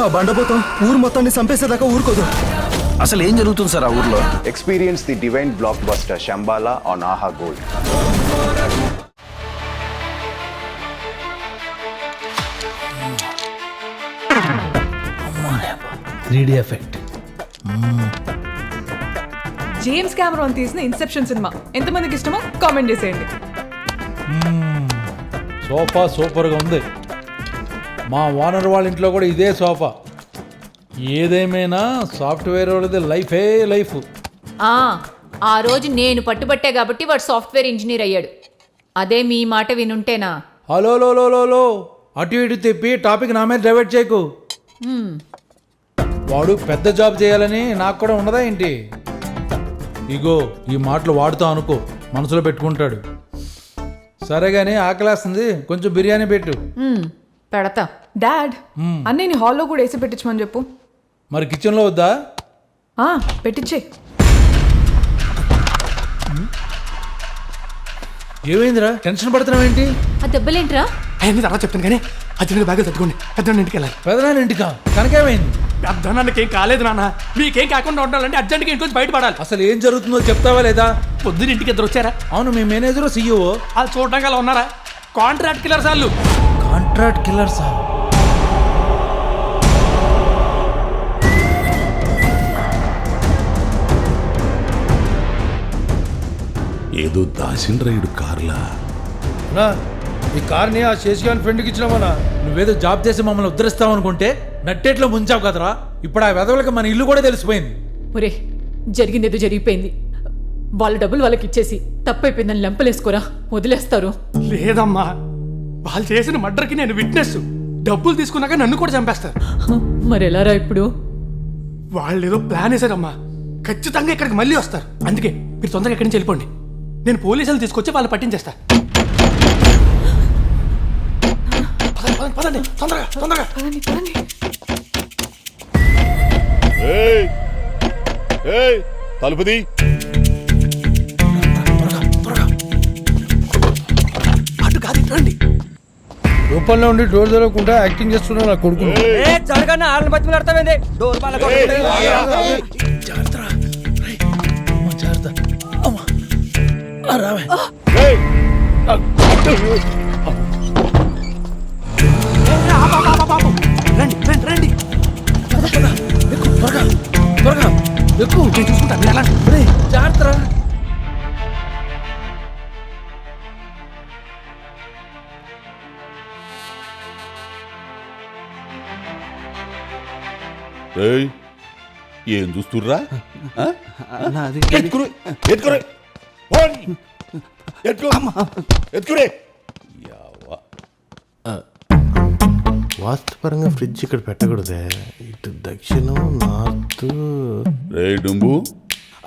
ఆ బండపోతాం ఊరు మొత్తాన్ని చంపేసేదాకా ఊరుకోదు. అసలు ఏం జరుగుతుంది సార్ ఆ ఊర్లో? Experience the divine blockbuster Shambhala on Aha Gold. 3D effect. James Cameron తీసిన ఇన్సెప్షన్ సినిమా ఎంతమందికి ఇష్టమో కామెంట్ చేసేయండి. సోఫా సూపర్గా ఉంది. మా ఓనర్ వాళ్ళ ఇంట్లో కూడా ఇదే సోఫా. ఏదేమైనా సాఫ్ట్వేర్ వాళ్ళది లైఫే లైఫ్. ఆ రోజు నేను పట్టుబట్టే కాబట్టి వాడు సాఫ్ట్వేర్ ఇంజనీర్ అయ్యాడు. అదే మీ మాట వినుంటేనా? హలో అటు ఇటు తిప్పి టాపిక్ నా మీద డైవర్ట్ చేయకు. వాడు పెద్ద జాబ్ చేయాలని నాకు కూడా ఉన్నదా ఏంటి? ఇగో ఈ మాటలు వాడుతా అనుకో, మనసులో పెట్టుకుంటాడు. సరే గానీ ఆకలేస్తుంది, కొంచెం బిర్యానీ పెట్టు. పెడతా. డాడ్, అన్నయ్యని హాల్లో కూడా వేసి పెట్టించమని చెప్పు. మరి కిచెన్లో వద్దా? పెట్టించే. ఏమైందిరా, టెన్షన్ పడుతున్నావు ఏంటి? ఆ దెబ్బలేంట్రా? అయ్యింది తర్వాత చెప్తాను కానీ అర్జెంట్గా బ్యాగులు తట్టుకోండి, పెద్దనాన్న ఇంటికి వెళ్ళాలి. పెదనాన్న ఇంటికా? కనుకేమైంది? పెద్దనాన్నకి ఏం కాలేదు నాన్న, మీకేం కాకుండా ఉండాలంటే అర్జెంట్గా ఇంటికి బయటపడాలి. అసలు ఏం జరుగుతుందో చెప్తావా లేదా? పొద్దున ఇంటికి ఇద్దరు వచ్చారా? అవును, మీ మేనేజరు CEO. వాళ్ళు చూడడానికి అలా ఉన్నారా? కాంట్రాక్ట్ కిల్లర్స్ వాళ్ళు. కాంట్రాక్ట్ కిల్లర్సా? ఏదో దాసిండ్రైడు కార్లా. ఈ కార్ని ఆ శేషిగాని ఫ్రెండ్కి ఇచ్చినామన్నా. నువ్వేదో జాబ్ చేసి మమ్మల్ని ఉద్ధరిస్తావు అనుకుంటే నట్టేట్లో ముంచావు కదరా. ఇప్పుడు ఆ వెధవులకి మన ఇల్లు కూడా తెలిసిపోయింది. ఒరే, జరిగిందేదో జరిగిపోయింది. వాళ్ళ డబ్బులు వాళ్ళకి ఇచ్చేసి తప్పైపోయిందని లెంపలేసుకోరా, వదిలేస్తారు. లేదమ్మా, వాళ్ళు చేసిన మర్డర్కి నేను విట్నెస్. డబ్బులు తీసుకున్నాక నన్ను కూడా చంపేస్తారు. మరెలారా ఇప్పుడు? వాళ్ళు ఏదో ప్లాన్ వేశారమ్మా, ఖచ్చితంగా ఇక్కడికి మళ్ళీ వస్తారు. అందుకే మీరు తొందరగా ఇక్కడి నుంచి వెళ్ళిపోండి. నేను పోలీసులు తీసుకొచ్చి వాళ్ళు పట్టించేస్తా. పదండి తొందరగా. తలుపుది. అటు కాదు, రండి. రూపంలో ఉండి డోర్ తెరవకుండా యాక్టింగ్ చేస్తున్నా నా కొడుకు. జరగన్నా వాళ్ళని బతిమలాడతావేంది? డోర్ రండి. త్వరగా ఎక్కువ చూసుకుంటా. జాగ్రత్త. ఏం చూస్తుర్రా? వాస్తుపరంగా ఫ్రిడ్జ్ ఇక్కడ పెట్టకూడదే. ఇటు దక్షిణం, నార్త్. రే డుంబు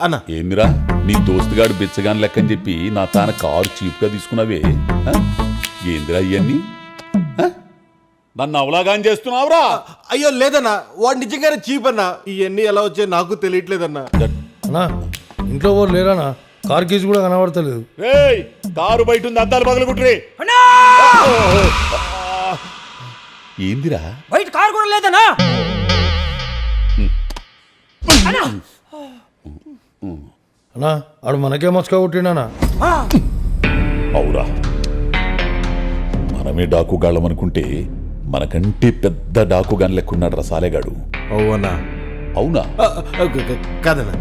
అన్న, ఏందిరా నీ దోస్తుగాడు బిచ్చగాని లెక్కని చెప్పి నా తాన కారు చీప్గా తీసుకున్నావే? ఏందిరా ఇవన్నీ? నన్ను అవలాగాని చేస్తున్నావురా? అయ్యో లేదన్నా, వాడు నిజంగానే చీప్ అన్నా. ఇవన్నీ ఎలా వచ్చాయి నాకు తెలియట్లేదన్నా. అన్నా, ఇంట్లో వాళ్ళు లేరానా? కార్ కేసు కూడా కనబడతలేదు. కారు బయట ఉంది, అద్దాలు పగలగొట్టురే. ఏందిరా బయట కారు కూడా లేదన్నా? అన్నా, ఆడు మనకే మస్కా కొట్టినానా? అవురా, మనమే డాకుగాళ్ళం అనుకుంటే మనకంటే పెద్ద డాకుగాన్ లెక్కున్నాడు రసాలేగాడు. అవునా? అవునా కాదన్నా.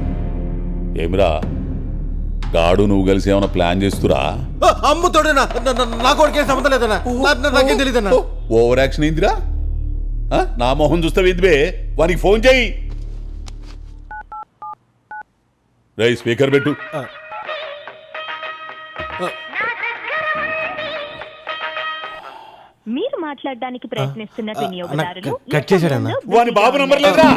ఏమిరా గాడు నువ్వు కలిసి ఏమైనా ప్లాన్ చేస్తురా? అమ్ముతోడేనా? నా కొడుకే సంబంధం లేదన్నా. నాకేం తెలియదన్నా. ఓవర్ యాక్షన్ ఏందిరా? నా మొహం చూస్తావేంది బే? వానికి ఫోన్ చేయి. రై స్పీకర్ పెట్టు. మీరు మాట్లాడడానికి ప్రయత్నిస్తున్న వినియోగదారులు కట్ చేశాడన్నా. వాని బాబు నంబర్ లేదురా?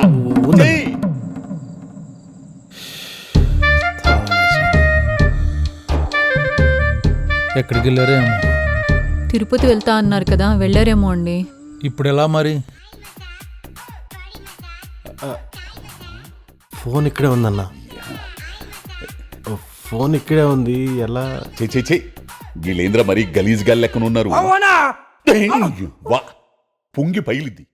ఎక్కడికి వెళ్ళారేమో? తిరుపతి వెళ్తా అన్నారు కదా, వెళ్ళారేమో అండి. ఇప్పుడు ఎలా మరి? ఫోన్ ఇక్కడే ఉందన్నా. ఫోన్ ఇక్కడే ఉంది. ఎలా? చెయ్యి వీళ్ళేంద్ర మరీ గలీజ్ గాలి లెక్కన ఉన్నారు. పొంగి పగిలిద్ది.